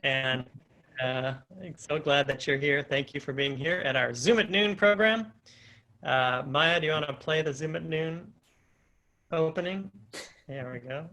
And I'm so glad that you're here. Thank you for being here at our Zoom at Noon program. Maya, do you want to play the Zoom at Noon opening? There we go.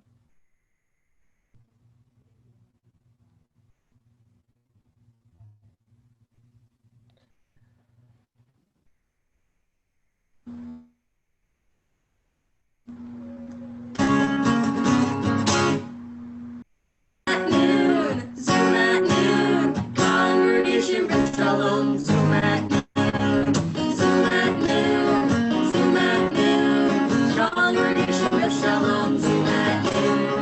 Zoom at noon, congregation Brith, Shalom. Zoom at noon, Zoom at noon, Zoom at noon, congregation Brith, Shalom. Zoom at noon.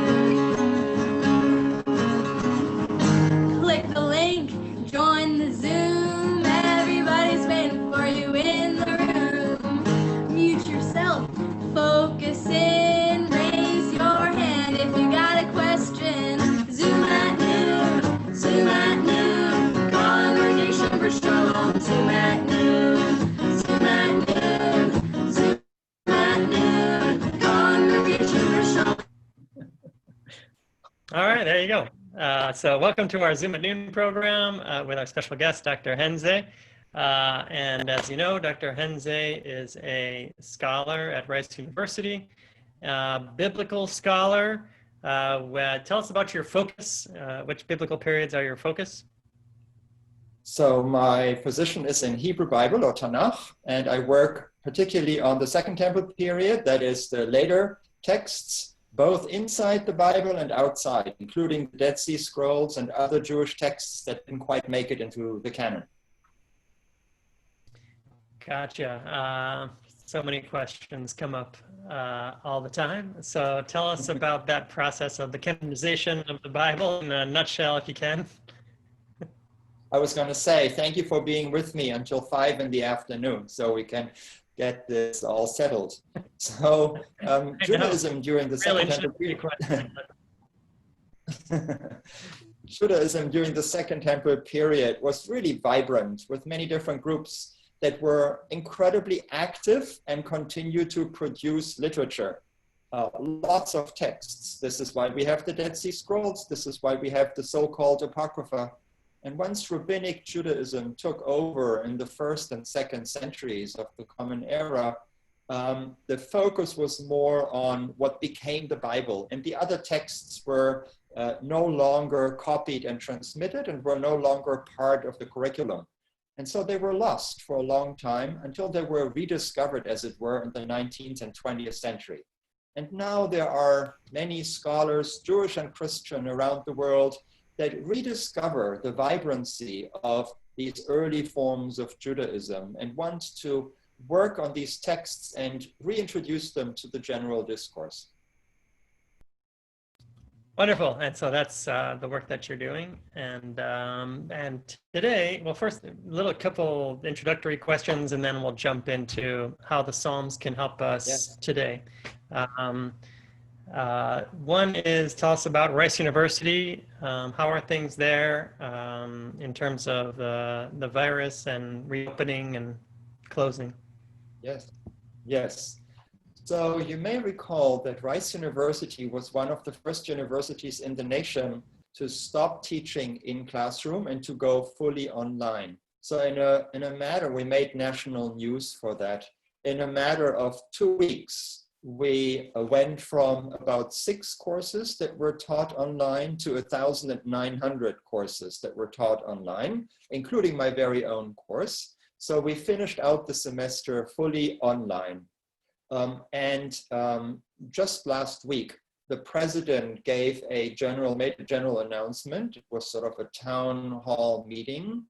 Click the link, join the Zoom. Everybody's waiting for you in the room. Mute yourself, focus in, raise your hand if you got a question. Zoom at noon, Zoom at noon, congregation Brith, Shalom. Zoom at noon, Zoom at noon, Zoom at noon, congregation Brith, Shalom. All right, there you go. So welcome to our Zoom at Noon program with our special guest, Dr. Henze. And as you know, Dr. Henze is a scholar at Rice University, biblical scholar. Tell us about your focus. Which biblical periods are your focus? So my position is in Hebrew Bible or Tanakh, and I work particularly on the Second Temple period, that is the later texts, both inside the Bible and outside, including the Dead Sea Scrolls and other Jewish texts that didn't quite make it into the canon. Gotcha. So many questions come up all the time. So tell us about that process of the canonization of the Bible in a nutshell, if you can. I was going to say, thank you for being with me until 5 in the afternoon, so we can get this all settled. So Judaism during the Second Temple period. Judaism during the Second Temple period was really vibrant with many different groups that were incredibly active and continue to produce literature. Lots of texts. This is why we have the Dead Sea Scrolls. This is why we have the so-called Apocrypha. And once Rabbinic Judaism took over in the 1st and 2nd centuries of the Common Era, the focus was more on what became the Bible. And the other texts were no longer copied and transmitted and were no longer part of the curriculum. And so they were lost for a long time until they were rediscovered, as it were, in the 19th and 20th century. And now there are many scholars, Jewish and Christian, around the world that rediscover the vibrancy of these early forms of Judaism and want to work on these texts and reintroduce them to the general discourse. Wonderful. And so that's the work that you're doing. And today, well, first, a couple introductory questions, and then we'll jump into how the Psalms can help us today. One is, tell us about Rice University. How are things there in terms of the virus and reopening and closing? Yes. So you may recall that Rice University was one of the first universities in the nation to stop teaching in classroom and to go fully online. So in a matter, we made national news for that. In a matter of 2 weeks, we went from about 6 courses that were taught online to 1,900 courses that were taught online, including my very own course. So we finished out the semester fully online. Just last week, the president made a general announcement. It was sort of a town hall meeting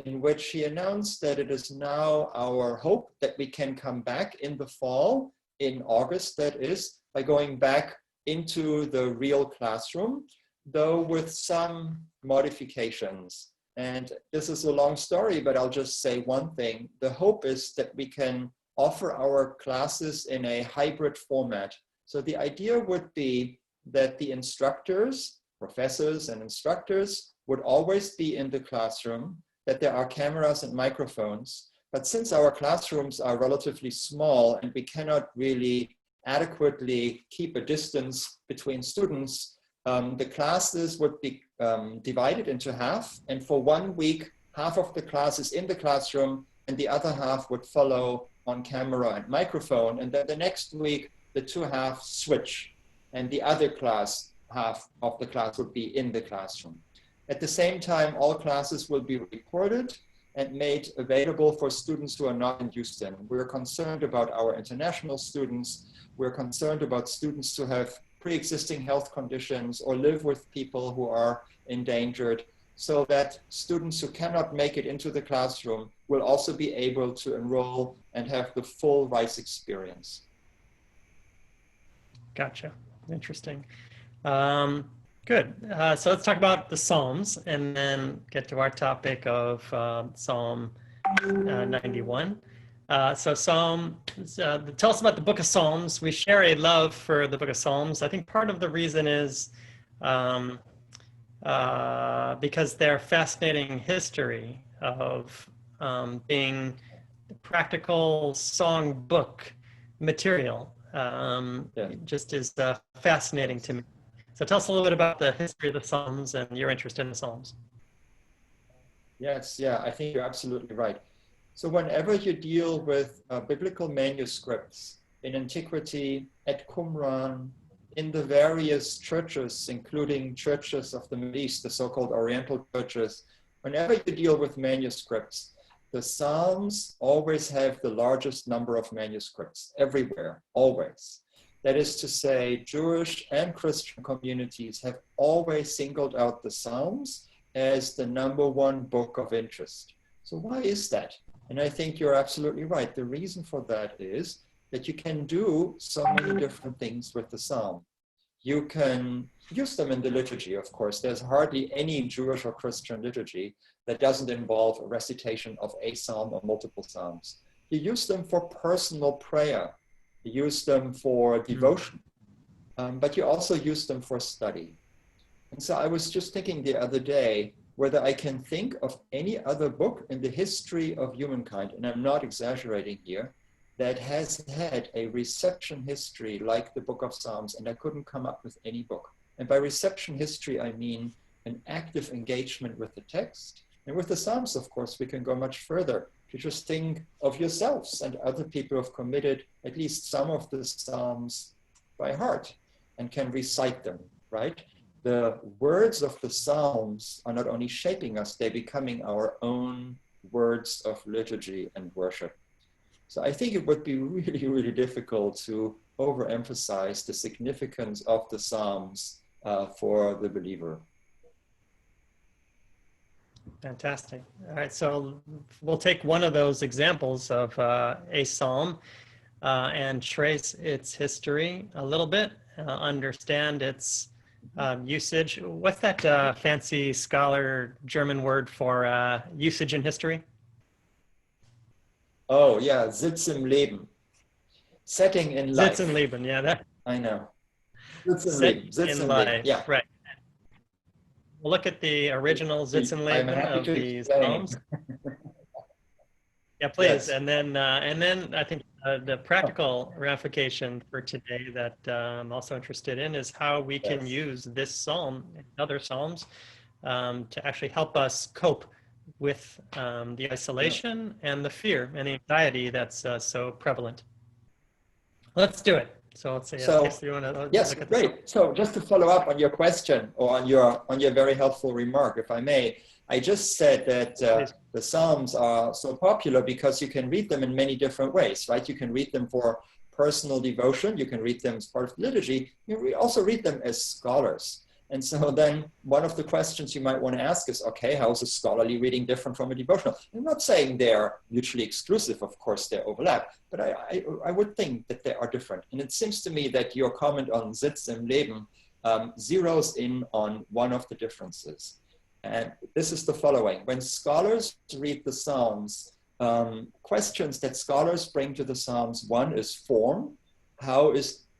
in which he announced that it is now our hope that we can come back in the fall, in August, that is, by going back into the real classroom, though with some modifications. And this is a long story, but I'll just say one thing. The hope is that we can offer our classes in a hybrid format. So the idea would be that the instructors, professors and instructors would always be in the classroom, that there are cameras and microphones. But since our classrooms are relatively small and we cannot really adequately keep a distance between students, the classes would be divided into half, and for 1 week, half of the class is in the classroom and the other half would follow on camera and microphone. And then the next week, the two halves switch and the other half of the class would be in the classroom. At the same time, all classes will be recorded and made available for students who are not in Houston. We're concerned about our international students. We're concerned about students who have pre-existing health conditions or live with people who are endangered, so that students who cannot make it into the classroom will also be able to enroll and have the full RISE experience. Gotcha. Interesting. Good. So let's talk about the Psalms and then get to our topic of Psalm 91. So tell us about the book of Psalms. We share a love for the book of Psalms. I think part of the reason is because they're fascinating history of being practical song book material. Just is fascinating to me. So tell us a little bit about the history of the Psalms and your interest in the Psalms. Yes, yeah, I think you're absolutely right. So whenever you deal with biblical manuscripts in antiquity, at Qumran, in the various churches, including churches of the Middle East, the so-called Oriental churches, whenever you deal with manuscripts, the Psalms always have the largest number of manuscripts everywhere, always. That is to say, Jewish and Christian communities have always singled out the Psalms as the #1 book of interest. So why is that? And I think you're absolutely right. The reason for that is that you can do so many different things with the Psalm. You can use them in the liturgy, of course. There's hardly any Jewish or Christian liturgy that doesn't involve a recitation of a psalm or multiple psalms. You use them for personal prayer. You use them for devotion, but you also use them for study. And so I was just thinking the other day whether I can think of any other book in the history of humankind, and I'm not exaggerating here, that has had a reception history like the Book of Psalms, and I couldn't come up with any book. And by reception history, I mean an active engagement with the text. And with the Psalms, of course, we can go much further. To just think of yourselves and other people who have committed at least some of the Psalms by heart and can recite them, right? The words of the Psalms are not only shaping us, they're becoming our own words of liturgy and worship. So I think it would be really, really difficult to overemphasize the significance of the Psalms for the believer. Fantastic. All right, so we'll take one of those examples of a psalm and trace its history a little bit, understand its usage. What's that fancy scholar German word for usage in history? Oh yeah, Sitz im Leben. Setting in life. Sitz im Leben, yeah. That. I know. Sitz im Leben. Sitz im Leben. Yeah. Right. We'll look at the original Sitz im Leben of these Psalms. Yeah, please. Yes. And then I think the practical ramification for today that I'm also interested in is how we can use this psalm and other psalms to actually help us cope with the isolation and the fear and the anxiety that's so prevalent. Let's do it. So let's see. If you want to yes, look at great. So just to follow up on your question or on your very helpful remark, if I may, I just said that the Psalms are so popular because you can read them in many different ways, right? You can read them for personal devotion. You can read them as part of liturgy. You also read them as scholars. And so then one of the questions you might want to ask is, okay, how is a scholarly reading different from a devotional? I'm not saying they're mutually exclusive. Of course, they overlap, but I would think that they are different. And it seems to me that your comment on Sitz im Leben zeroes in on one of the differences. And this is the following. When scholars read the Psalms, questions that scholars bring to the Psalms, one is form.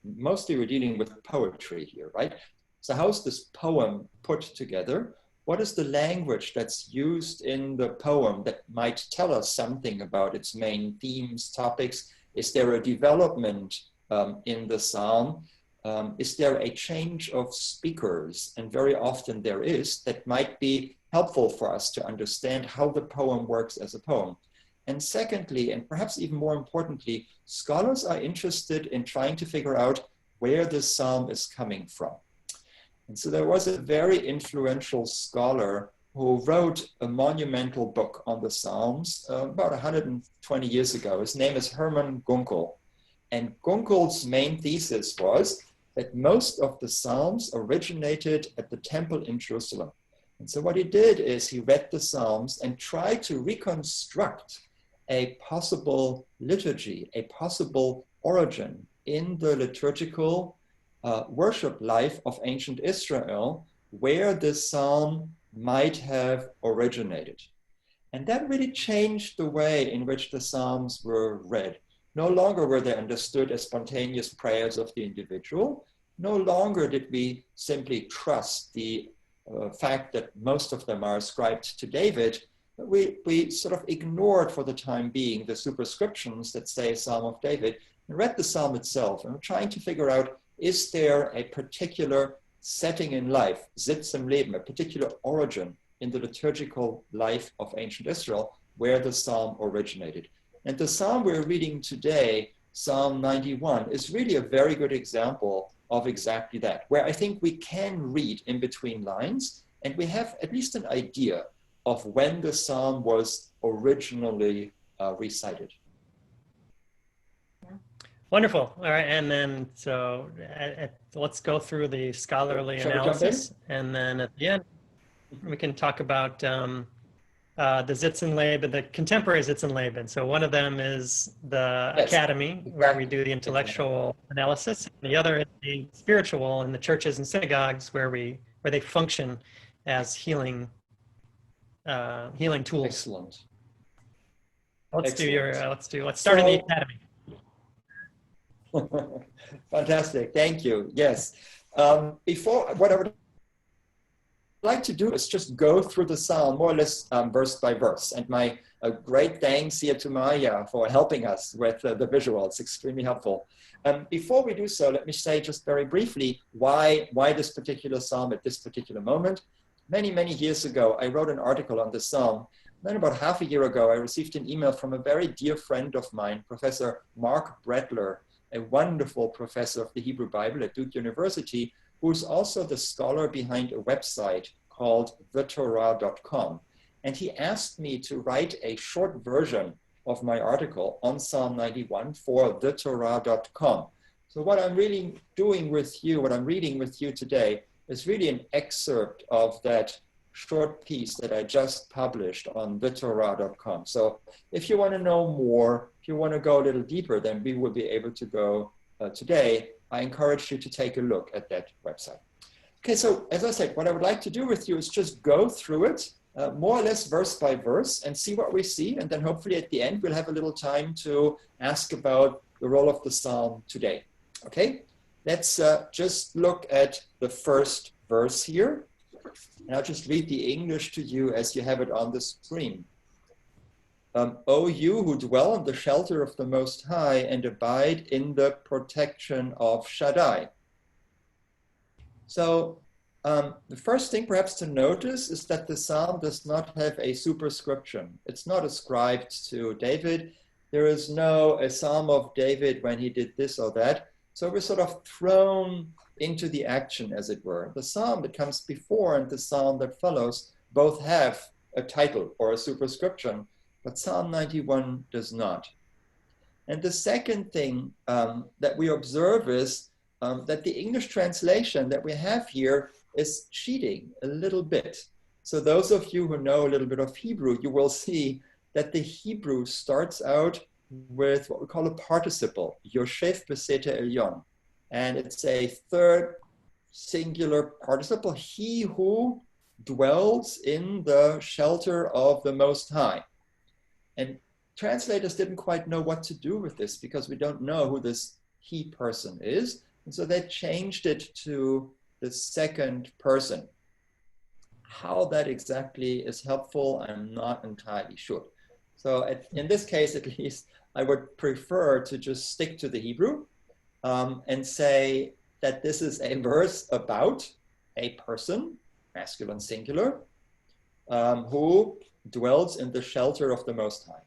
Mostly we're dealing with poetry here, right? So how is this poem put together? What is the language that's used in the poem that might tell us something about its main themes, topics? Is there a development in the psalm? Is there a change of speakers? And very often there is, that might be helpful for us to understand how the poem works as a poem. And secondly, and perhaps even more importantly, scholars are interested in trying to figure out where the psalm is coming from. And so there was a very influential scholar who wrote a monumental book on the Psalms about 120 years ago. His name is Hermann Gunkel. And Gunkel's main thesis was that most of the Psalms originated at the temple in Jerusalem. And so what he did is he read the Psalms and tried to reconstruct a possible liturgy, a possible origin in the liturgical worship life of ancient Israel, where the Psalm might have originated. And that really changed the way in which the Psalms were read. No longer were they understood as spontaneous prayers of the individual. No longer did we simply trust the fact that most of them are ascribed to David. We sort of ignored for the time being the superscriptions that say Psalm of David and read the Psalm itself and were trying to figure out, is there a particular setting in life, Sitz im Leben, a particular origin in the liturgical life of ancient Israel where the Psalm originated. And the Psalm we're reading today, Psalm 91, is really a very good example of exactly that, where I think we can read in between lines and we have at least an idea of when the Psalm was originally recited. Wonderful. All right, and then so let's go through the scholarly analysis, and then at the end we can talk about the Sitzenleben, the contemporary Sitzenleben. So one of them is the academy, where we do the intellectual analysis. The other is the spiritual in the churches and synagogues, where they function as healing tools. Excellent. Let's start in the academy. Fantastic, thank you. Yes, what I would like to do is just go through the Psalm more or less verse by verse. And my great thanks here to Maya for helping us with the visual. It's extremely helpful. Before we do so, let me say just very briefly why this particular Psalm at this particular moment. Many, many years ago, I wrote an article on the Psalm. Then about half a year ago, I received an email from a very dear friend of mine, Professor Mark Bredler, a wonderful professor of the Hebrew Bible at Duke University, who's also the scholar behind a website called thetorah.com. And he asked me to write a short version of my article on Psalm 91 for thetorah.com. So what I'm really doing with you, what I'm reading with you today, is really an excerpt of that short piece that I just published on thetorah.com. So if you want to know more, if you want to go a little deeper, then we will be able to go today. I encourage you to take a look at that website. Okay, so as I said, what I would like to do with you is just go through it more or less verse by verse and see what we see. And then hopefully at the end, we'll have a little time to ask about the role of the Psalm today. Okay, let's just look at the first verse here. And I'll just read the English to you as you have it on the screen. O you who dwell in the shelter of the Most High and abide in the protection of Shaddai. So the first thing perhaps to notice is that the Psalm does not have a superscription. It's not ascribed to David. There is no a Psalm of David when he did this or that. So we're sort of thrown into the action, as it were. The Psalm that comes before and the Psalm that follows both have a title or a superscription, but Psalm 91 does not. And the second thing that we observe is that the English translation that we have here is cheating a little bit. So those of you who know a little bit of Hebrew, you will see that the Hebrew starts out with what we call a participle, Yoshev Beseta Elyon. And it's a third singular participle, he who dwells in the shelter of the Most High. And translators didn't quite know what to do with this because we don't know who this he person is. And so they changed it to the second person. How that exactly is helpful, I'm not entirely sure. So in this case, at least, I would prefer to just stick to the Hebrew and say that this is a verse about a person, masculine singular, who dwells in the shelter of the Most High.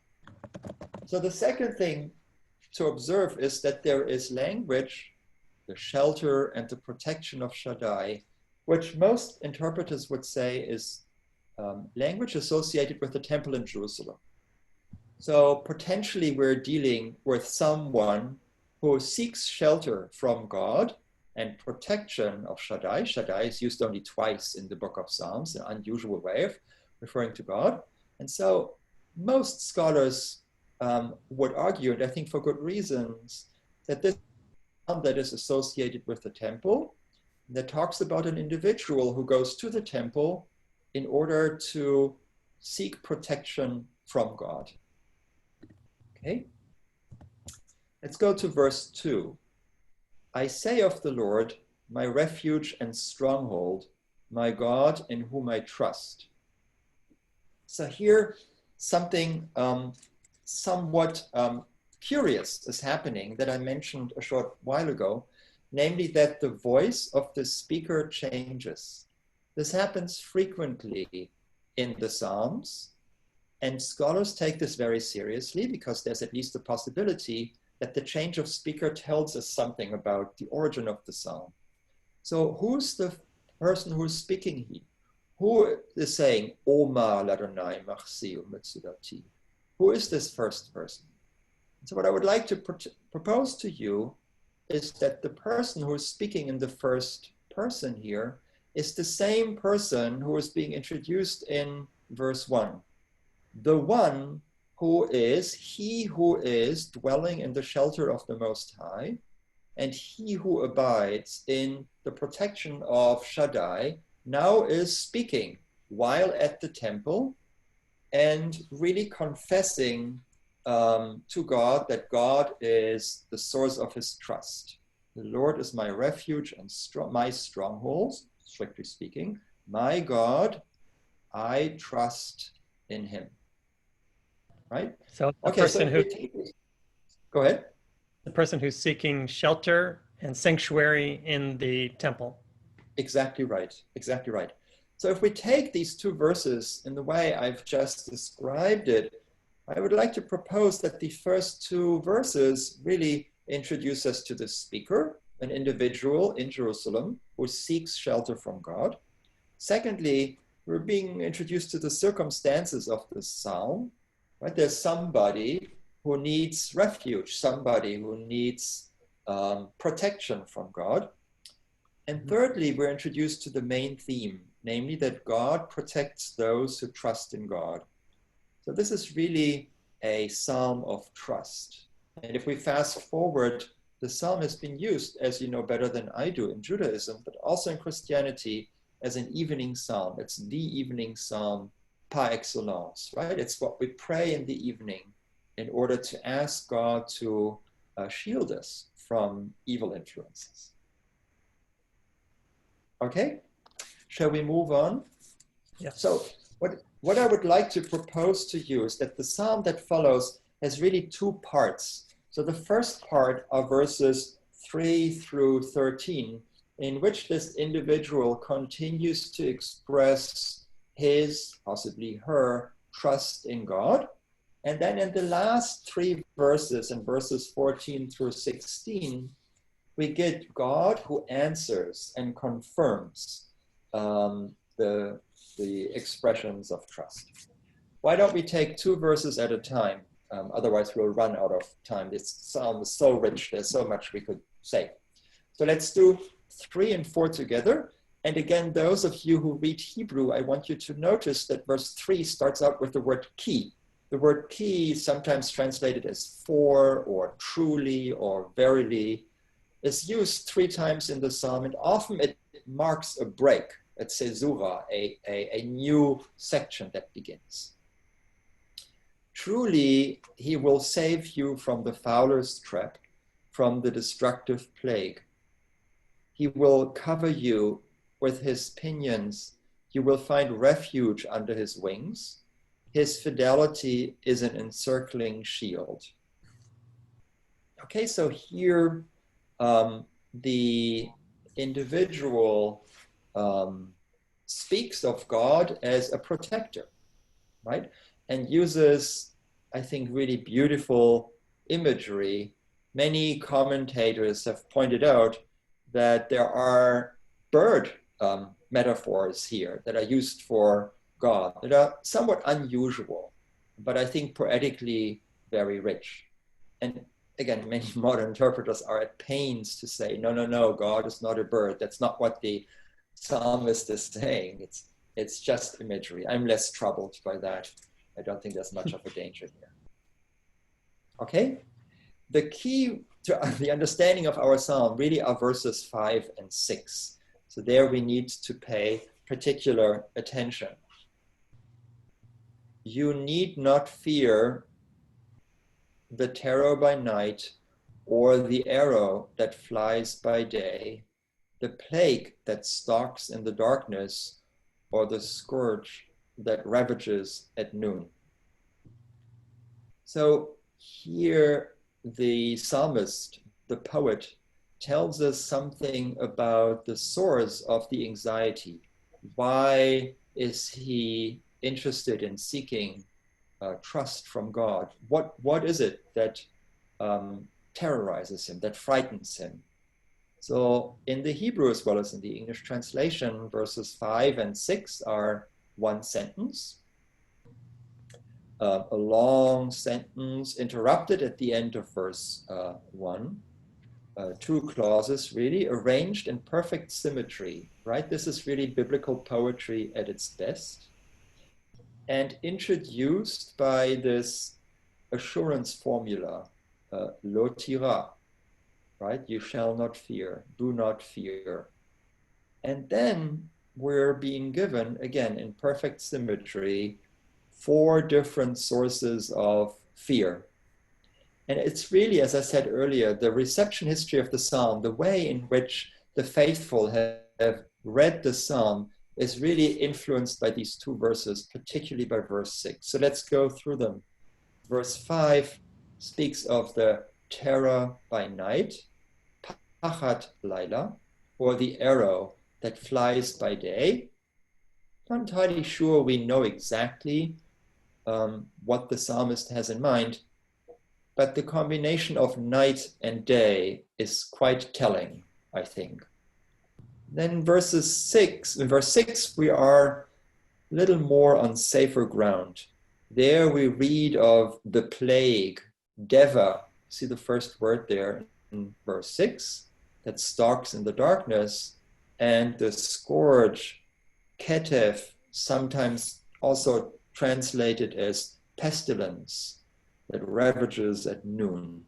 So the second thing to observe is that there is language, the shelter and the protection of Shaddai, which most interpreters would say is language associated with the temple in Jerusalem. So potentially we're dealing with someone who seeks shelter from God and protection of Shaddai. Shaddai is used only twice in the book of Psalms, an unusual way of referring to God. And so most scholars would argue, and I think for good reasons, that this psalm that is associated with the temple, that talks about an individual who goes to the temple in order to seek protection from God. Okay, let's go to verse 2. I say of the Lord, my refuge and stronghold, my God in whom I trust. So here something somewhat curious is happening that I mentioned a short while ago, namely that the voice of the speaker changes. This happens frequently in the Psalms, and scholars take this very seriously because there's at least a possibility that the change of speaker tells us something about the origin of the psalm. So who's the person who's speaking here? Who is saying, Oma ladonai machsi u'metzudati? Who is this first person? So what I would like to propose to you is that the person who is speaking in the first person here is the same person who is being introduced in verse 1. The one who is he who is dwelling in the shelter of the Most High, and he who abides in the protection of Shaddai, now is speaking while at the temple and really confessing to God that God is the source of his trust. The Lord is my refuge and my stronghold, strictly speaking. My God, I trust in him. Right? So the Okay, person who go ahead. The person who's seeking shelter and sanctuary in the temple. Exactly right. Exactly right. So if we take these two verses in the way I've just described it, I would like to propose that the first two verses really introduce us to the speaker, an individual in Jerusalem who seeks shelter from God. Secondly, we're being introduced to the circumstances of the psalm. Right? There's somebody who needs refuge, somebody who needs protection from God. And thirdly, we're introduced to the main theme, namely that God protects those who trust in God. So this is really a psalm of trust. And if we fast forward, the psalm has been used, as you know better than I do, in Judaism, but also in Christianity as an evening psalm. It's the evening psalm par excellence, right? It's what we pray in the evening in order to ask God to shield us from evil influences. Okay, shall we move on? Yes. So what I would like to propose to you is that the psalm that follows has really two parts. So the first part are verses 3 through 13, in which this individual continues to express his, possibly her, trust in God. And then in the last three verses, in verses 14 through 16, we get God who answers and confirms the expressions of trust. Why don't we take two verses at a time? Otherwise we'll run out of time. This psalm is so rich, there's so much we could say. So let's do 3 and 4 together. And again, those of you who read Hebrew, I want you to notice that verse 3 starts out with the word ki. The word ki, sometimes translated as for, or truly, or verily, is used 3 times in the psalm, and often it marks a break, a caesura, a new section that begins. Truly, he will save you from the fowler's trap, from the destructive plague. He will cover you with his pinions. You will find refuge under his wings. His fidelity is an encircling shield. Okay, so here the individual speaks of God as a protector, right? And uses, I think, really beautiful imagery. Many commentators have pointed out that there are bird metaphors here that are used for God that are somewhat unusual, but I think poetically very rich. And again, many modern interpreters are at pains to say, no, no, no, God is not a bird. That's not what the psalmist is saying. It's just imagery. I'm less troubled by that. I don't think there's much of a danger here. Okay? The key to the understanding of our psalm really are verses 5 and 6. So there we need to pay particular attention. You need not fear the terror by night, or the arrow that flies by day, the plague that stalks in the darkness, or the scourge that ravages at noon. So here the psalmist, the poet, tells us something about the source of the anxiety. Why is he interested in seeking trust from God? What is it that terrorizes him, that frightens him? So in the Hebrew as well as in the English translation, verses 5 and 6 are one sentence, a long sentence interrupted at the end of verse 1. Two clauses really arranged in perfect symmetry, right? This is really biblical poetry at its best, and introduced by this assurance formula, lo tira, right? You shall not fear, do not fear. And then we're being given, again, in perfect symmetry, 4 different sources of fear. And it's really, as I said earlier, the reception history of the psalm, the way in which the faithful have read the psalm is really influenced by these 2 verses, particularly by verse 6. So let's go through them. Verse 5 speaks of the terror by night, pachat laila, or the arrow that flies by day. Not entirely sure we know exactly what the psalmist has in mind, but the combination of night and day is quite telling, I think. Then in verse 6, we are a little more on safer ground. There we read of the plague, deva, see the first word there in verse 6, that stalks in the darkness, and the scourge, ketef, sometimes also translated as pestilence, that ravages at noon.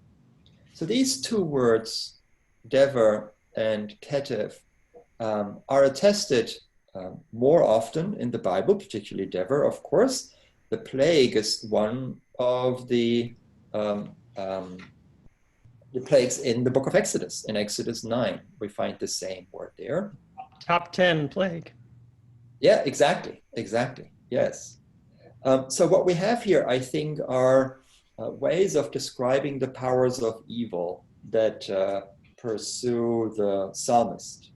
So these 2 words, deva and ketef, are attested more often in the Bible, particularly deva, of course. The plague is one of the plagues in the book of Exodus. In Exodus 9, we find the same word there. Top 10 plague. Yeah, exactly, yes. So what we have here, I think, are ways of describing the powers of evil that pursue the psalmist.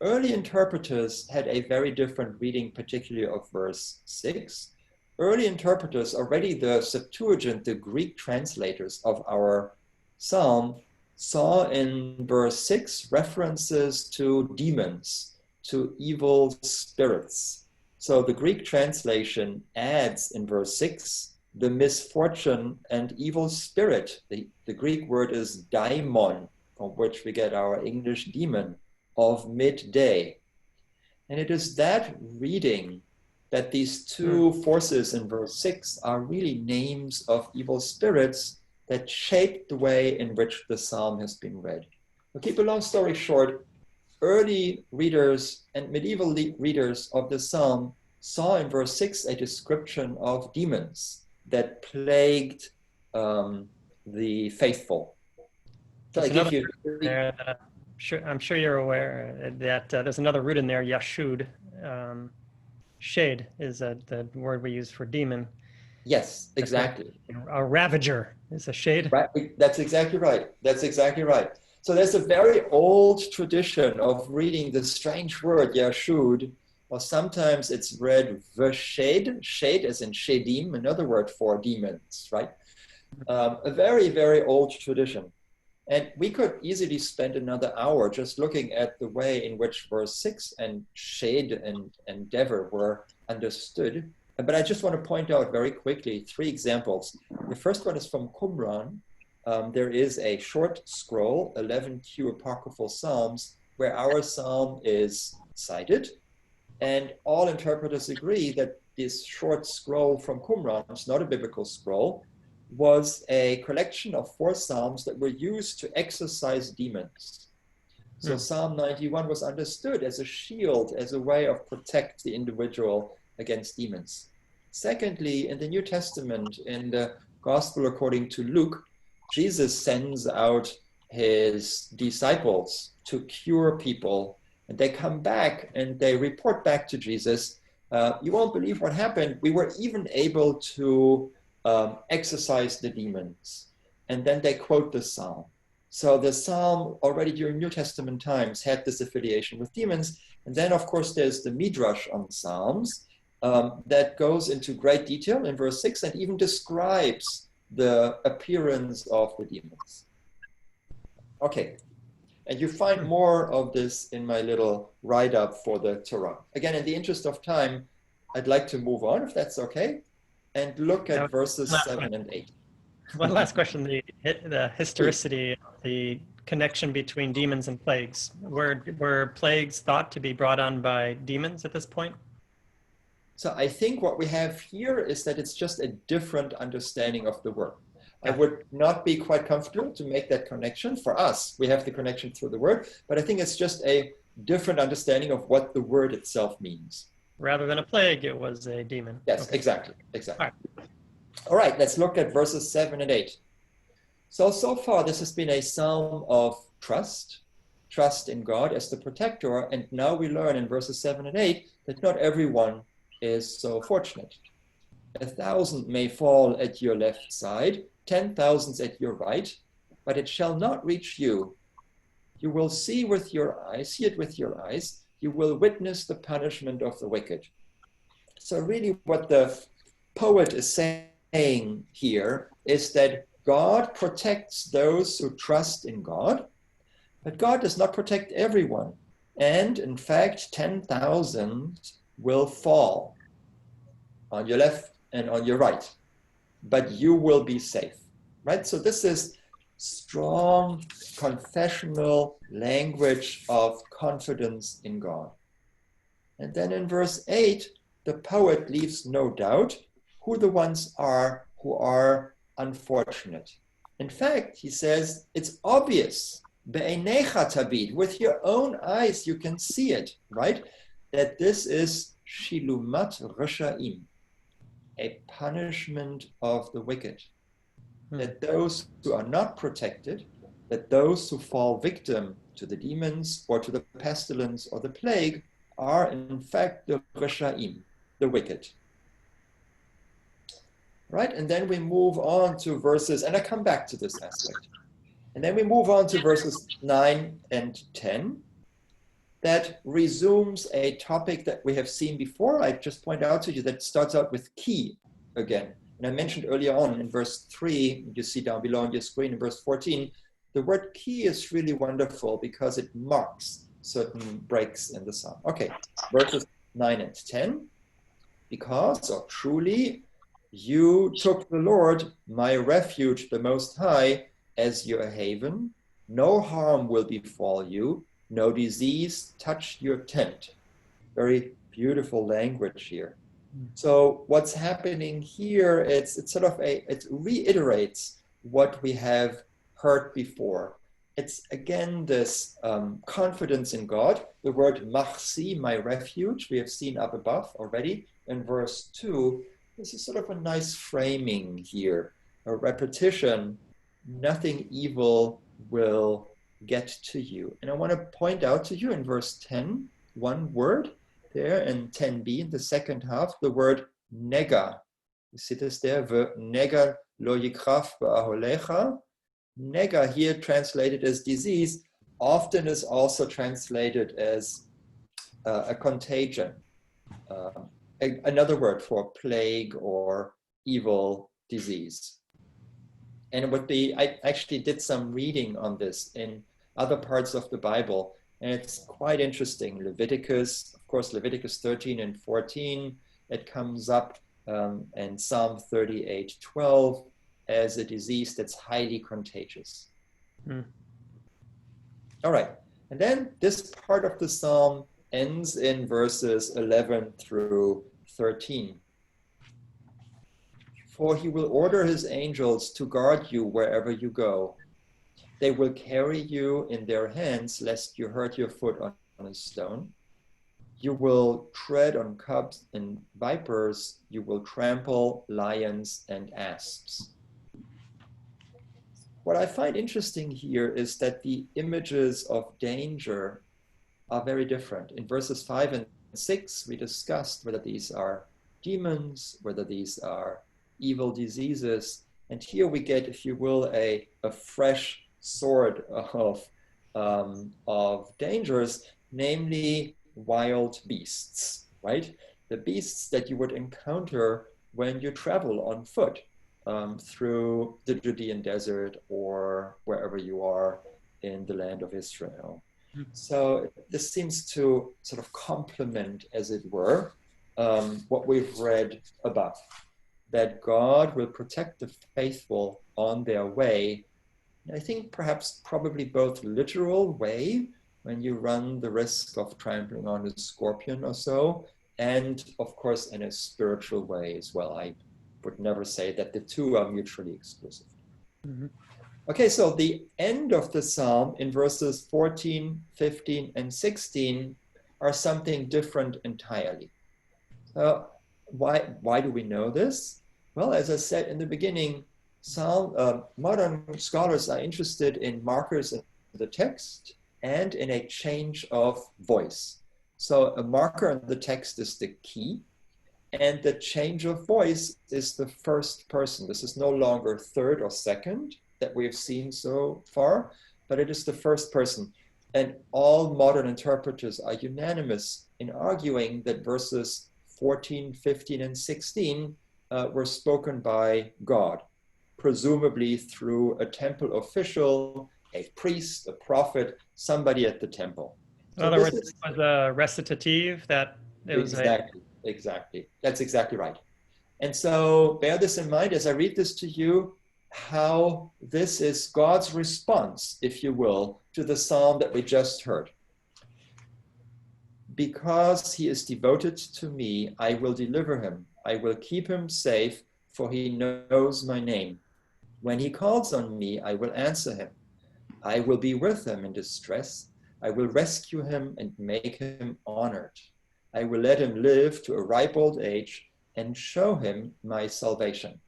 Early interpreters had a very different reading, particularly of verse 6. Early interpreters, already the Septuagint, the Greek translators of our psalm, saw in verse 6 references to demons, to evil spirits. So the Greek translation adds in verse 6 the misfortune and evil spirit. The Greek word is daimon, from which we get our English demon, of midday. And it is that reading that these 2 forces in verse 6 are really names of evil spirits that shaped the way in which the psalm has been read. To keep a long story short, early readers and medieval readers of the psalm saw in verse 6 a description of demons that plagued the faithful. So There's another root there that I'm sure you're aware that there's another root in there, yashud. Shade is the word we use for demon. Yes, exactly. A ravager is a shade. Right. That's exactly right. So there's a very old tradition of reading the strange word Yashud, or sometimes it's read V'shed, shed as in shedim, another word for demons, right? A very, very old tradition. And we could easily spend another hour just looking at the way in which verse 6 and shed and endeavor were understood. But I just want to point out very quickly 3 examples. The first one is from Qumran. There is a short scroll, 11Q apocryphal psalms, where our psalm is cited. And all interpreters agree that this short scroll from Qumran, it's not a biblical scroll, was a collection of 4 psalms that were used to exorcise demons. So Psalm 91 was understood as a shield, as a way of protect the individual against demons. Secondly, in the New Testament, in the Gospel according to Luke, Jesus sends out his disciples to cure people, and they come back and they report back to Jesus, you won't believe what happened. We were even able to exorcise the demons. And then they quote the psalm. So the psalm already during New Testament times had this affiliation with demons. And then of course there's the Midrash on Psalms that goes into great detail in verse 6 and even describes the appearance of the demons. Okay, and you find more of this in my little write-up for the Torah. Again, in the interest of time, I'd like to move on, if that's okay, and look at verses 7 and 8. One last question, the historicity, the connection between demons and plagues. Were plagues thought to be brought on by demons at this point? So I think what we have here is that it's just a different understanding of the word. I would not be quite comfortable to make that connection. For us, we have the connection through the word, but I think it's just a different understanding of what the word itself means. Rather than a plague, it was a demon. Yes, okay. Exactly. All right, let's look at verses 7 and 8. So far, this has been a psalm of trust in God as the protector, and now we learn in verses 7 and 8 that not everyone is so fortunate. 1,000 may fall at your left side, 10,000 at your right, but it shall not reach you. You will see it with your eyes, you will witness the punishment of the wicked. So really what the poet is saying here is that God protects those who trust in God, but God does not protect everyone. And in fact, 10,000 will fall on your left and on your right, but you will be safe, right? So this is strong confessional language of confidence in God. And then in verse 8, the poet leaves no doubt who the ones are who are unfortunate. In fact, he says, it's obvious, be'einecha tabid, with your own eyes you can see it, right? That this is shilumat rashaim, a punishment of the wicked. That those who are not protected, that those who fall victim to the demons or to the pestilence or the plague are in fact the rashaim, the wicked. Right, and then we move on to verses, and I come back to this aspect. And then we move on to verses 9 and 10. That resumes a topic that we have seen before. I just point out to you that starts out with key again. And I mentioned earlier on in verse 3, you see down below on your screen in verse 14, the word key is really wonderful because it marks certain breaks in the psalm. Okay, verses 9 and 10. Because, or truly, you took the Lord, my refuge, the Most High, as your haven. No harm will befall you. No disease touch your tent. Very beautiful language here. So what's happening here, it reiterates what we have heard before. It's again this confidence in God. The word machsi, my refuge, we have seen up above already in verse 2. This is sort of a nice framing here, a repetition. Nothing evil will get to you. And I want to point out to you in verse 10, one word there in 10b, in the second half, the word nega. You see this there, nega lo yikraf ba'aholecha, Nega, here translated as disease, often is also translated as a contagion. Another word for plague or evil disease. And I actually did some reading on this in other parts of the Bible, and it's quite interesting. Leviticus, of course, Leviticus 13 and 14, it comes up, and Psalm 38:12 as a disease that's highly contagious. All right, and then this part of the Psalm ends in verses 11 through 13. For he will order his angels to guard you wherever you go. They will carry you in their hands, lest you hurt your foot on a stone. You will tread on cubs and vipers. You will trample lions and asps. What I find interesting here is that the images of danger are very different. In verses 5 and 6, we discussed whether these are demons, whether these are evil diseases. And here we get, if you will, a fresh sort of dangers, namely wild beasts, right? The beasts that you would encounter when you travel on foot through the Judean desert or wherever you are in the land of Israel. So this seems to sort of complement, as it were, what we've read above, that God will protect the faithful on their way. I think probably both literal way, when you run the risk of trampling on a scorpion or so, and of course in a spiritual way as well. I would never say that the two are mutually exclusive. Mm-hmm. Okay, so the end of the psalm in verses 14, 15, and 16 are something different entirely. Why do we know this? Well, as I said in the beginning, modern scholars are interested in markers in the text and in a change of voice. So a marker in the text is the key, and the change of voice is the first person. This is no longer third or second that we have seen so far, but it is the first person. And all modern interpreters are unanimous in arguing that verses 14, 15, and 16 were spoken by God, presumably through a temple official, a priest, a prophet, somebody at the temple. In other words, it was a recitative that it was Exactly. That's exactly right. And so bear this in mind as I read this to you, how this is God's response, if you will, to the psalm that we just heard. Because he is devoted to me, I will deliver him. I will keep him safe, for he knows my name. When he calls on me, I will answer him. I will be with him in distress. I will rescue him and make him honored. I will let him live to a ripe old age and show him my salvation.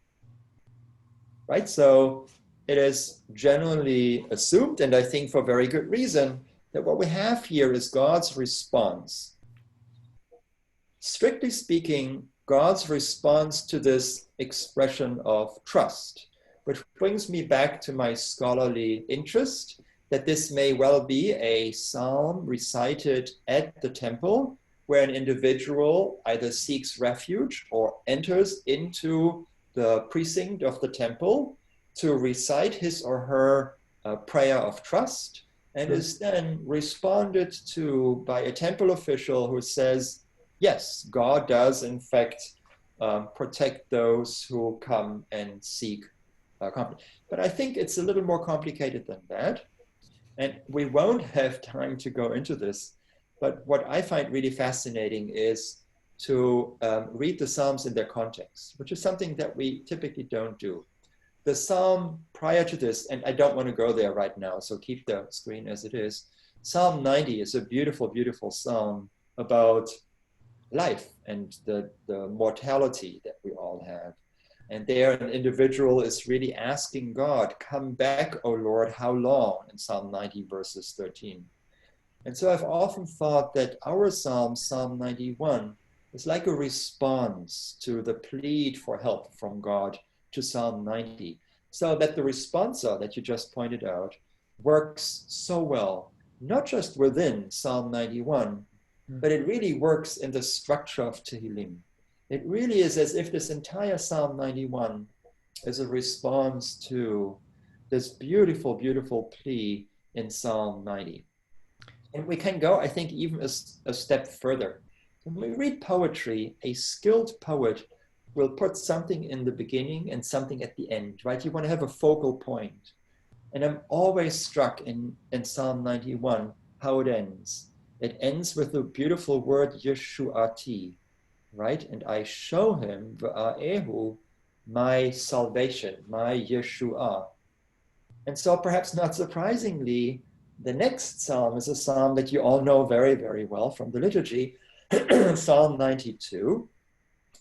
Right? So it is generally assumed, and I think for very good reason, that what we have here is God's response. Strictly speaking, God's response to this expression of trust, which brings me back to my scholarly interest, that this may well be a psalm recited at the temple, where an individual either seeks refuge or enters into the precinct of the temple to recite his or her prayer of trust, and is then responded to by a temple official who says, yes, God does in fact protect those who come and seek comfort. But I think it's a little more complicated than that. And we won't have time to go into this. But what I find really fascinating is to read the Psalms in their context, which is something that we typically don't do. The Psalm prior to this, and I don't want to go there right now, so keep the screen as it is. Psalm 90 is a beautiful, beautiful psalm about life and the mortality that we all have. And there an individual is really asking God, come back, O Lord, how long? In Psalm 90 verses 13. And so I've often thought that our psalm, Psalm 91, is like a response to the plead for help from God to Psalm 90. So that the responsa that you just pointed out works so well, not just within Psalm 91, but it really works in the structure of Tehillim. It really is as if this entire Psalm 91 is a response to this beautiful, beautiful plea in Psalm 90. And we can go, I think, even a step further. When we read poetry, a skilled poet will put something in the beginning and something at the end, right? You want to have a focal point. And I'm always struck in Psalm 91 how it ends. It ends with the beautiful word Yeshuati, right? And I show him, V'aehu, my salvation, my Yeshua. And so perhaps not surprisingly, the next psalm is a psalm that you all know very, very well from the liturgy, Psalm 92,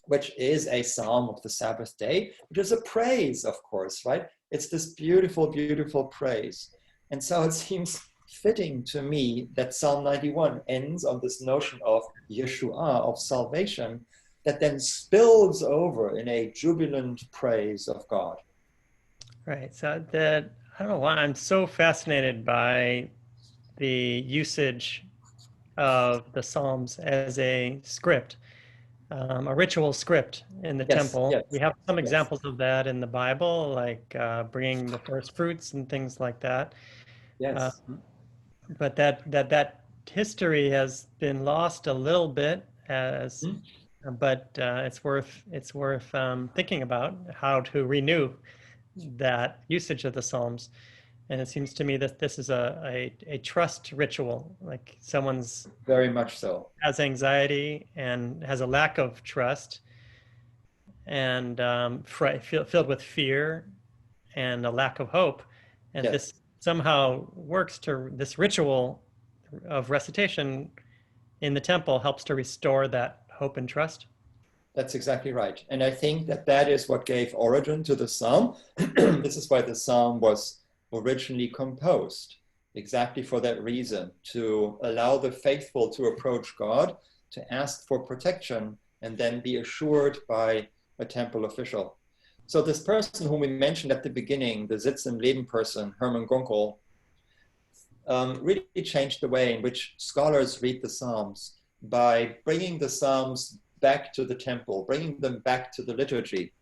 which is a psalm of the Sabbath day, which is a praise, of course, right? It's this beautiful, beautiful praise. And so it seems fitting to me that Psalm 91 ends on this notion of Yeshua, of salvation, that then spills over in a jubilant praise of God. Right. So that, I don't know why I'm so fascinated by the usage of the Psalms as a script, a ritual script in the temple. Yes. We have some examples of that in the Bible, like bringing the first fruits and things like that. Yes. But that history has been lost a little bit, as but it's worth thinking about how to renew that usage of the Psalms. And it seems to me that this is a trust ritual, like someone's very much so has anxiety and has a lack of trust, and filled with fear and a lack of hope, and this somehow works to this ritual of recitation in the temple helps to restore that hope and trust. That's exactly right. And I think that is what gave origin to the psalm. This is why the psalm was originally composed, exactly for that reason, to allow the faithful to approach God, to ask for protection, and then be assured by a temple official. So this person whom we mentioned at the beginning, the Sitz im Leben person, Hermann Gunkel, really changed the way in which scholars read the Psalms by bringing the Psalms back to the temple, bringing them back to the liturgy.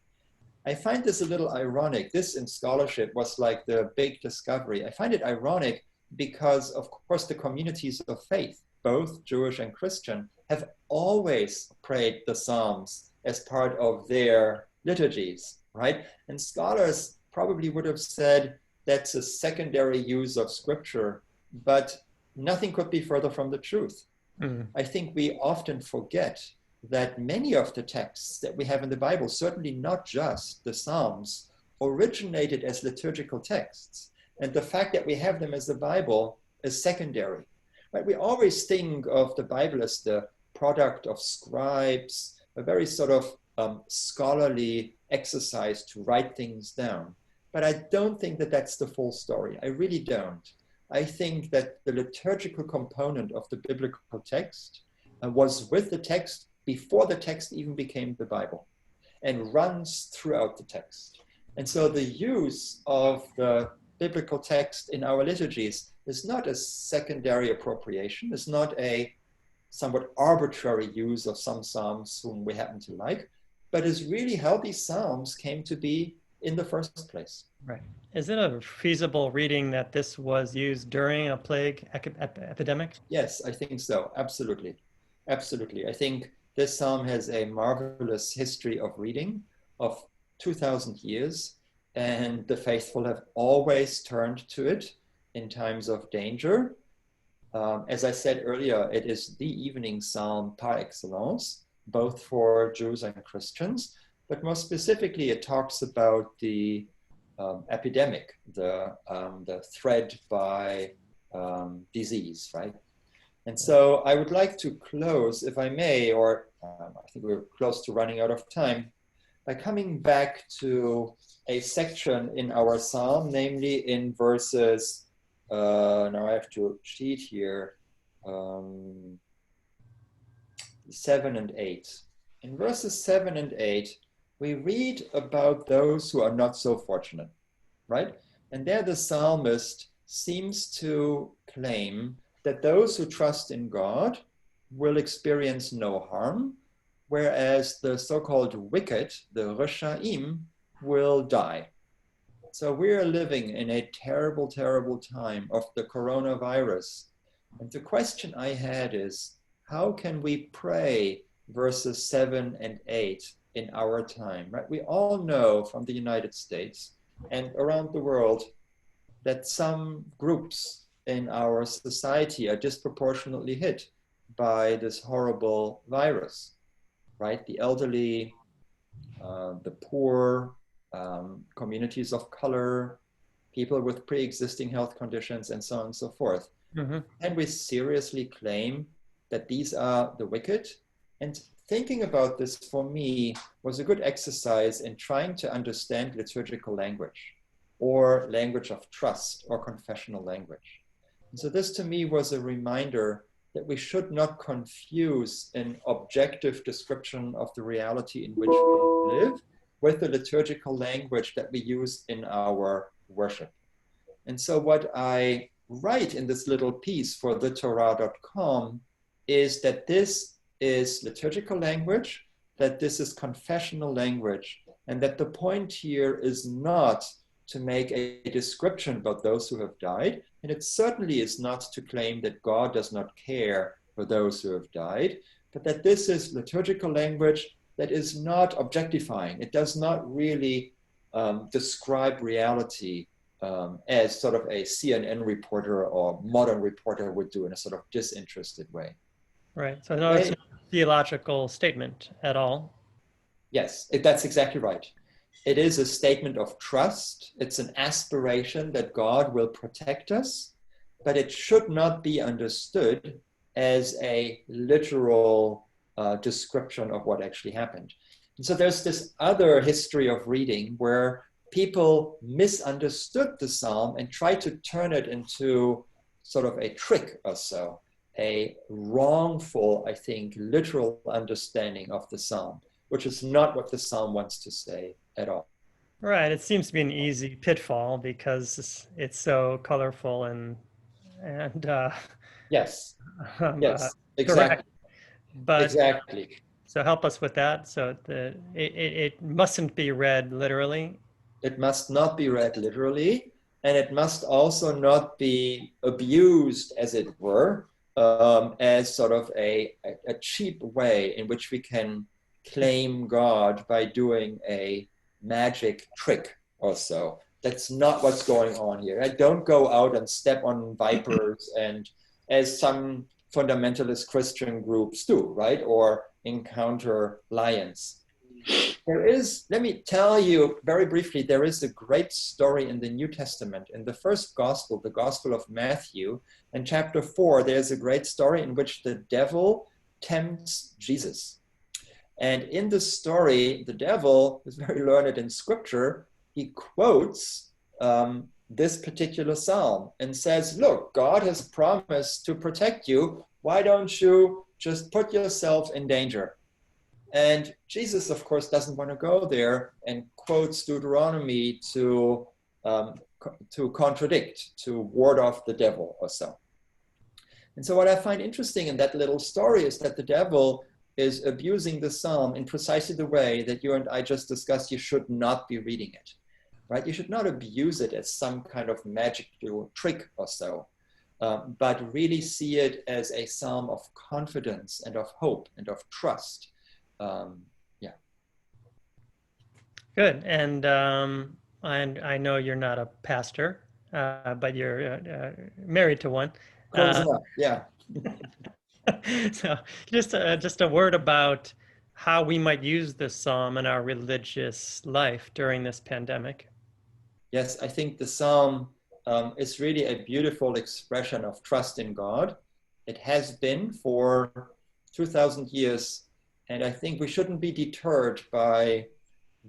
I find this a little ironic. This in scholarship was like the big discovery. I find it ironic because, of course, the communities of faith, both Jewish and Christian, have always prayed the Psalms as part of their liturgies, right? And scholars probably would have said that's a secondary use of scripture, but nothing could be further from the truth. I think we often forget that many of the texts that we have in the Bible, certainly not just the Psalms, originated as liturgical texts. And the fact that we have them as the Bible is secondary. Right? We always think of the Bible as the product of scribes, a very sort of scholarly exercise to write things down. But I don't think that that's the full story. I really don't. I think that the liturgical component of the biblical text was with the text before the text even became the Bible and runs throughout the text. And so the use of the biblical text in our liturgies is not a secondary appropriation. It's not a somewhat arbitrary use of some psalms whom we happen to like, but is really how these psalms came to be in the first place. Right. Is it a feasible reading that this was used during a plague epidemic? Yes, I think so. Absolutely. Absolutely. I think this psalm has a marvelous history of reading of 2,000 years, and the faithful have always turned to it in times of danger. As I said earlier, it is the evening psalm par excellence, both for Jews and Christians, but more specifically, it talks about the epidemic, the threat by disease, right? And so I would like to close, if I may, or I think we're close to running out of time, by coming back to a section in our psalm, namely in verses, now I have to cheat here, 7 and 8. In verses 7 and 8, we read about those who are not so fortunate. right? And there the psalmist seems to claim that those who trust in God will experience no harm, whereas the so-called wicked, the Reshaim, will die. So we are living in a terrible, terrible time of the coronavirus. And the question I had is, how can we pray verses 7 and 8 in our time, right? We all know from the United States and around the world that some groups in our society are disproportionately hit by this horrible virus, right? The elderly, the poor, communities of color, people with pre-existing health conditions, and so on and so forth. Mm-hmm. And we seriously claim that these are the wicked. And thinking about this for me was a good exercise in trying to understand liturgical language or language of trust or confessional language. And so this to me was a reminder that we should not confuse an objective description of the reality in which we live with the liturgical language that we use in our worship. And so what I write in this little piece for thetorah.com is that this is liturgical language, that this is confessional language, and that the point here is not to make a description about those who have died, and it certainly is not to claim that God does not care for those who have died, but that this is liturgical language that is not objectifying. It does not really describe reality as sort of a CNN reporter or modern reporter would do in a sort of disinterested way. Right. So no, it's not a theological statement at all. Yes, that's exactly right. It is a statement of trust. It's an aspiration that God will protect us, but it should not be understood as a literal description of what actually happened. And so there's this other history of reading where people misunderstood the psalm and tried to turn it into sort of a trick or so, a wrongful, I think, literal understanding of the psalm, which is not what the psalm wants to say at all. Right. It seems to be an easy pitfall because it's so colorful and yes, yes, exactly. Correct. But exactly. So help us with that. So it mustn't be read literally. It must not be read literally, and it must also not be abused, as it were, as sort of a cheap way in which we can claim God by doing a magic trick or so. That's not what's going on here. Don't go out and step on vipers, and as some fundamentalist Christian groups do, right? Or encounter lions. There is, let me tell you very briefly, there is a great story in the New Testament. In the first gospel, the Gospel of Matthew, in chapter 4, there's a great story in which the devil tempts Jesus. And in the story, the devil is very learned in scripture. He quotes this particular psalm and says, look, God has promised to protect you. Why don't you just put yourself in danger? And Jesus, of course, doesn't want to go there and quotes Deuteronomy to contradict, to ward off the devil or so. And so what I find interesting in that little story is that the devil is abusing the psalm in precisely the way that you and I just discussed. You should not be reading it, right? You should not abuse it as some kind of magical trick or so, but really see it as a psalm of confidence and of hope and of trust. Yeah. Good. And I know you're not a pastor, but you're married to one. Close enough. Yeah. So just a word about how we might use this psalm in our religious life during this pandemic. Yes, I think the psalm is really a beautiful expression of trust in God. It has been for 2,000 years. And I think we shouldn't be deterred by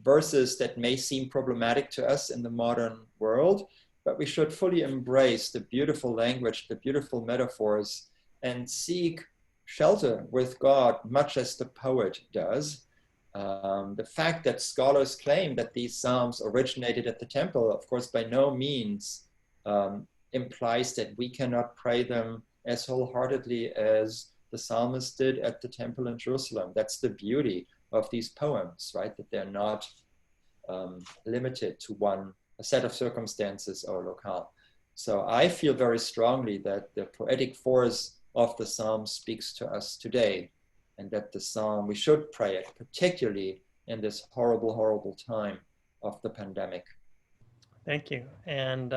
verses that may seem problematic to us in the modern world, but we should fully embrace the beautiful language, the beautiful metaphors, and seek shelter with God, much as the poet does. The fact that scholars claim that these psalms originated at the temple, of course, by no means implies that we cannot pray them as wholeheartedly as the psalmist did at the temple in Jerusalem. That's the beauty of these poems, right? That they're not limited to a set of circumstances or locale. So I feel very strongly that the poetic force of the psalm speaks to us today, and that the psalm, we should pray it, particularly in this horrible, horrible time of the pandemic. Thank you. And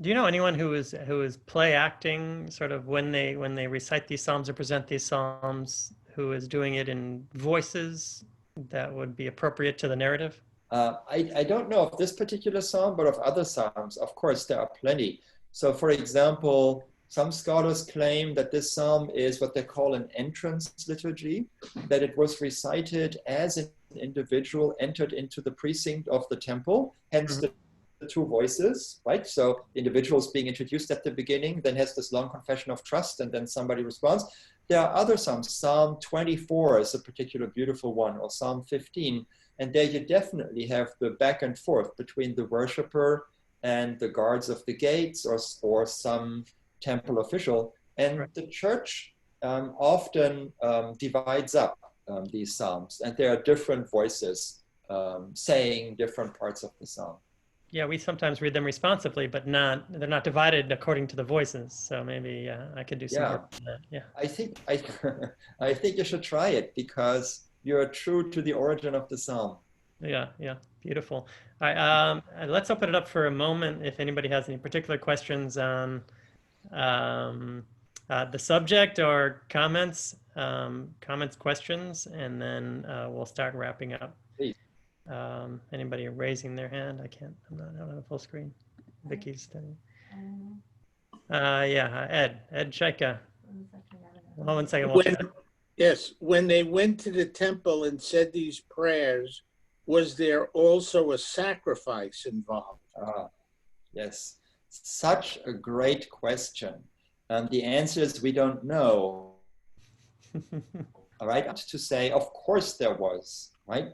do you know anyone who is play acting, sort of when they recite these psalms or present these psalms, who is doing it in voices that would be appropriate to the narrative? I don't know of this particular psalm, but of other psalms, of course, there are plenty. So, for example, some scholars claim that this psalm is what they call an entrance liturgy, that it was recited as an individual entered into the precinct of the temple, hence the two voices, right? So the individual is being introduced at the beginning, then has this long confession of trust, and then somebody responds. There are other psalms. Psalm 24 is a particular beautiful one, or Psalm 15. And there you definitely have the back and forth between the worshiper and the guards of the gates, or some temple official. And the church often divides up these psalms, and there are different voices saying different parts of the psalm. Yeah, we sometimes read them responsively, but they're not divided according to the voices. So maybe I could do some work on that. Yeah, I think you should try it, because you're true to the origin of the psalm. Yeah, beautiful. All right, let's open it up for a moment if anybody has any particular questions on the subject, or comments, questions, and then we'll start wrapping up. Please. Anybody raising their hand? I don't have a full screen. Vicky's studying. Ed Shaika. Hold on 1 second. Yes, when they went to the temple and said these prayers, was there also a sacrifice involved? Yes, such a great question. The answer is we don't know. All right, to say, of course there was, right?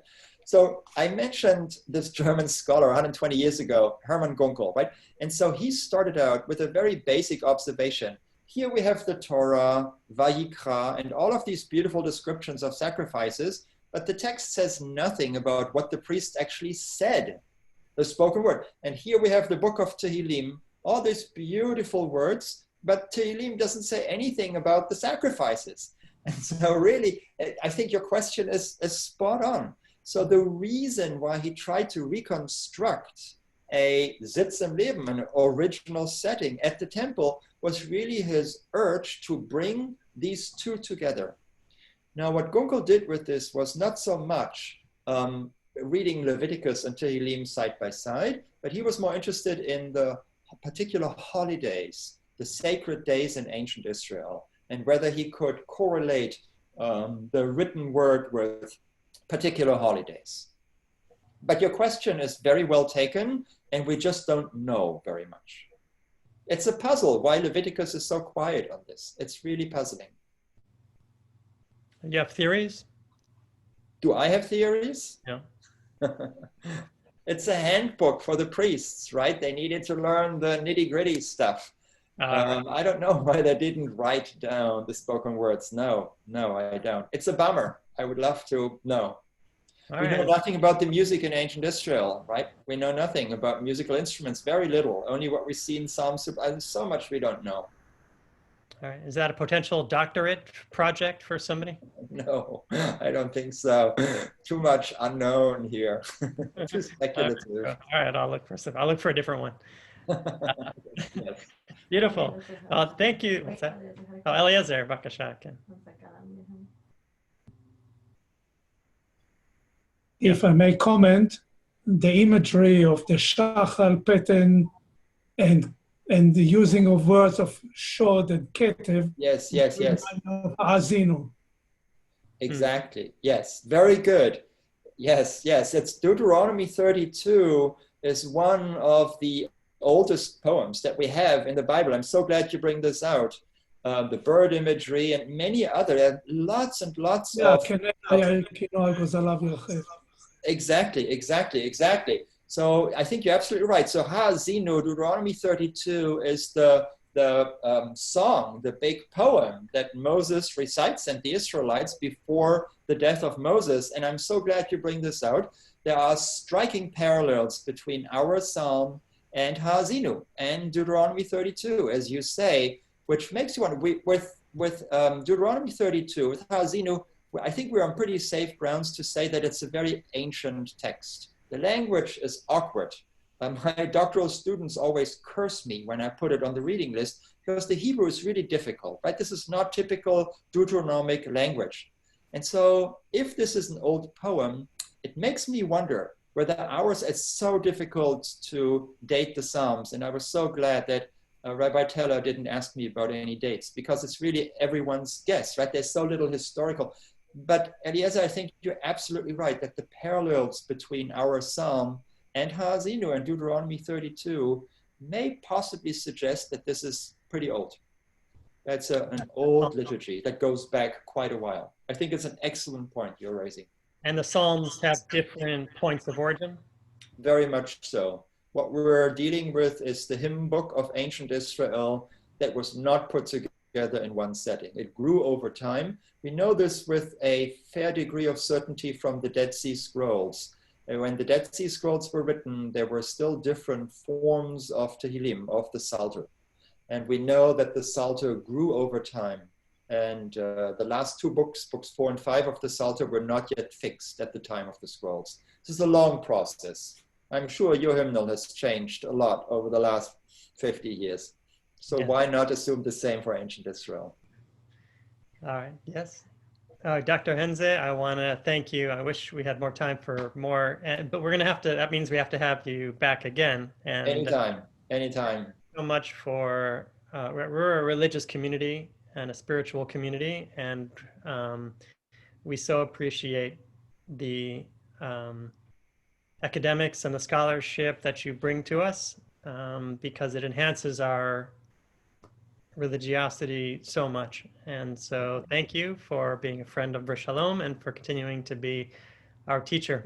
So I mentioned this German scholar 120 years ago, Hermann Gunkel, right? And so he started out with a very basic observation. Here we have the Torah, Vayikra, and all of these beautiful descriptions of sacrifices, but the text says nothing about what the priest actually said, the spoken word. And here we have the book of Tehillim, all these beautiful words, but Tehillim doesn't say anything about the sacrifices. And so really, I think your question is spot on. So the reason why he tried to reconstruct a Sitz im Leben, an original setting at the temple, was really his urge to bring these two together. Now, what Gunkel did with this was not so much reading Leviticus and Tehillim side by side, but he was more interested in the particular holidays, the sacred days in ancient Israel, and whether he could correlate the written word with particular holidays. But your question is very well taken, and we just don't know very much. It's a puzzle why Leviticus is so quiet on this. It's really puzzling. Do you have theories? Do I have theories? Yeah. It's a handbook for the priests, right? They needed to learn the nitty-gritty stuff. I don't know why they didn't write down the spoken words. No, I don't. It's a bummer. I would love to know. We know nothing about the music in ancient Israel, right? We know nothing about musical instruments, very little, only what we see in Psalms. There's so much we don't know. All right, is that a potential doctorate project for somebody? No, I don't think so. Too much unknown here. Too speculative. All right, I'll look for a different one. Yes. Beautiful. Thank you. What's that? Oh, Eliezer, Bakashak. If I may comment, the imagery of the shachal pattern and the using of words of shod and ketev. Yes. Azinu. Exactly. Yes. Very good. Yes. It's Deuteronomy 32 is one of the oldest poems that we have in the Bible. I'm so glad you bring this out. the bird imagery, and many other. There are lots and lots of. Exactly. So I think you're absolutely right. So Ha'azinu, Deuteronomy 32, is the song, the big poem that Moses recites and the Israelites before the death of Moses. And I'm so glad you bring this out. There are striking parallels between our psalm and Ha'azinu and Deuteronomy 32, as you say, which makes you wonder, with Deuteronomy 32, with Ha'azinu, I think we're on pretty safe grounds to say that it's a very ancient text. The language is awkward. My doctoral students always curse me when I put it on the reading list because the Hebrew is really difficult, right? This is not typical Deuteronomic language. And so if this is an old poem, it makes me wonder whether ours is so difficult to date the Psalms. And I was so glad that Rabbi Teller didn't ask me about any dates because it's really everyone's guess, right? There's so little historical. But Eliezer, I think you're absolutely right that the parallels between our Psalm and Ha'azinu and Deuteronomy 32 may possibly suggest that this is pretty old. That's an old liturgy that goes back quite a while. I think it's an excellent point you're raising. And the Psalms have different points of origin? Very much so. What we're dealing with is the hymn book of ancient Israel that was not put together in one setting. It grew over time. We know this with a fair degree of certainty from the Dead Sea Scrolls. When the Dead Sea Scrolls were written, there were still different forms of Tehillim, of the Psalter. And we know that the Psalter grew over time. And the last two books, books 4 and 5 of the Psalter, were not yet fixed at the time of the scrolls. This is a long process. I'm sure your hymnal has changed a lot over the last 50 years. So why not assume the same for ancient Israel? All right, yes. Dr. Henze, I want to thank you. I wish we had more time for more, but we're going to have to, that means we have to have you back again. And anytime. So much for, we're a religious community and a spiritual community, and we so appreciate the academics and the scholarship that you bring to us because it enhances our religiosity so much. And so thank you for being a friend of Brith Shalom and for continuing to be our teacher.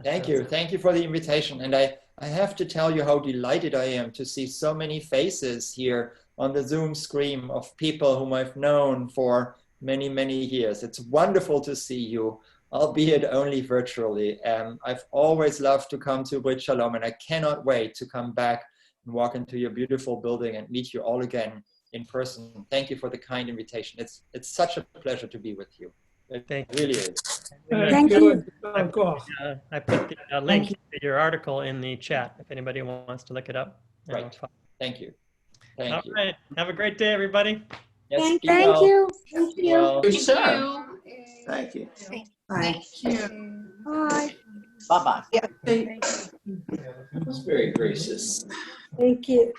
Thank you for the invitation. And I have to tell you how delighted I am to see so many faces here on the Zoom screen of people whom I've known for many, many years. It's wonderful to see you, albeit only virtually. I've always loved to come to Brith Shalom, and I cannot wait to come back and walk into your beautiful building and meet you all again in person. Thank you for the kind invitation. It's such a pleasure to be with you. It really is. Thank you. I put the link to your article in the chat if anybody wants to look it up. Right. Thank you. All right. Have a great day, everybody. Yes, Thank you. Thank you. Well. Good sir. Thank you. Bye. Bye. Bye-bye. That's very gracious. Thank you.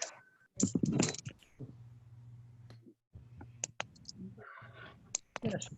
Yes.